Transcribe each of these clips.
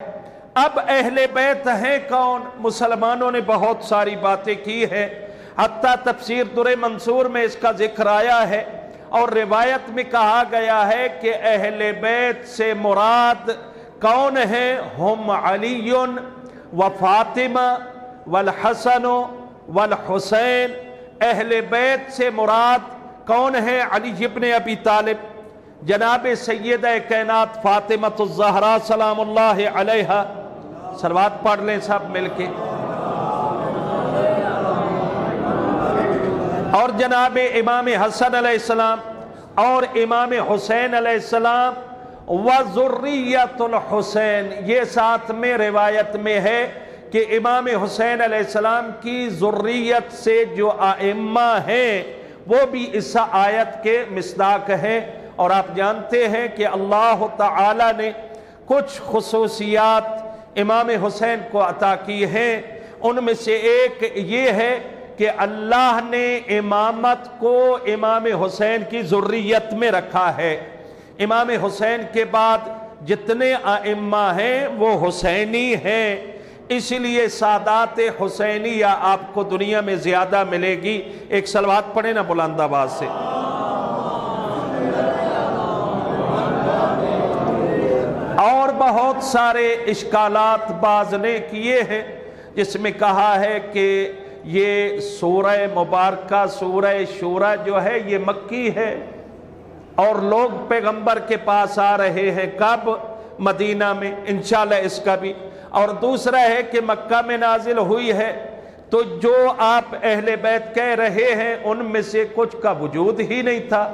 اب اہل بیت ہیں کون؟ مسلمانوں نے بہت ساری باتیں کی ہیں، حتیٰ تفسیر در منصور میں اس کا ذکر آیا ہے، اور روایت میں کہا گیا ہے کہ اہل بیت سے مراد کون ہیں؟ ہم علی و فاطمہ والحسن والحسین۔ اہل بیت سے مراد کون ہے؟ علی ابن ابی طالب، جناب سیدہ کائنات فاطمہ الزہرا سلام اللہ علیہا۔ صلوات پڑھ لیں سب مل کے۔ اور جناب امام حسن علیہ السلام اور امام حسین علیہ السلام وذریۃ الحسین، یہ ساتھ میں روایت میں ہے کہ امام حسین علیہ السلام کی ذریت سے جو ائمہ ہیں وہ بھی اس آیت کے مصداق ہیں۔ اور آپ جانتے ہیں کہ اللہ تعالی نے کچھ خصوصیات امام حسین کو عطا کی ہیں، ان میں سے ایک یہ ہے کہ اللہ نے امامت کو امام حسین کی ذریت میں رکھا ہے۔ امام حسین کے بعد جتنے ائمہ ہیں وہ حسینی ہیں، اس لیے سادات حسینیہ آپ کو دنیا میں زیادہ ملے گی۔ ایک صلوات پڑھیں نا بلند آواز سے۔ اور بہت سارے اشکالات بعض نے کیے ہیں، جس میں کہا ہے کہ یہ سورہ مبارکہ سورہ شورى جو ہے یہ مکی ہے، اور لوگ پیغمبر کے پاس آ رہے ہیں کب؟ مدینہ میں، انشاءاللہ اس کا بھی۔ اور دوسرا ہے کہ مکہ میں نازل ہوئی ہے، تو جو آپ اہل بیت کہہ رہے ہیں ان میں سے کچھ کا وجود ہی نہیں تھا،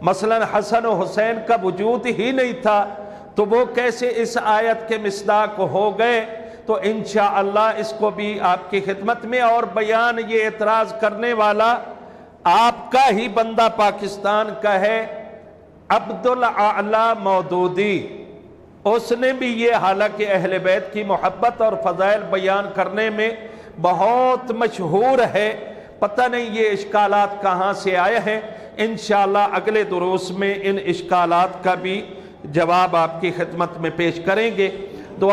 مثلا حسن و حسین کا وجود ہی نہیں تھا، تو وہ کیسے اس آیت کے مصداق ہو گئے؟ تو انشاءاللہ اس کو بھی آپ کی خدمت میں، اور بیان یہ اعتراض کرنے والا آپ کا ہی بندہ پاکستان کا ہے، عبدالاعلی مودودی، اس نے بھی یہ، حالانکہ اہل بیت کی محبت اور فضائل بیان کرنے میں بہت مشہور ہے، پتہ نہیں یہ اشکالات کہاں سے آئے ہیں۔ انشاءاللہ اگلے دروس میں ان اشکالات کا بھی جواب آپ کی خدمت میں پیش کریں گے۔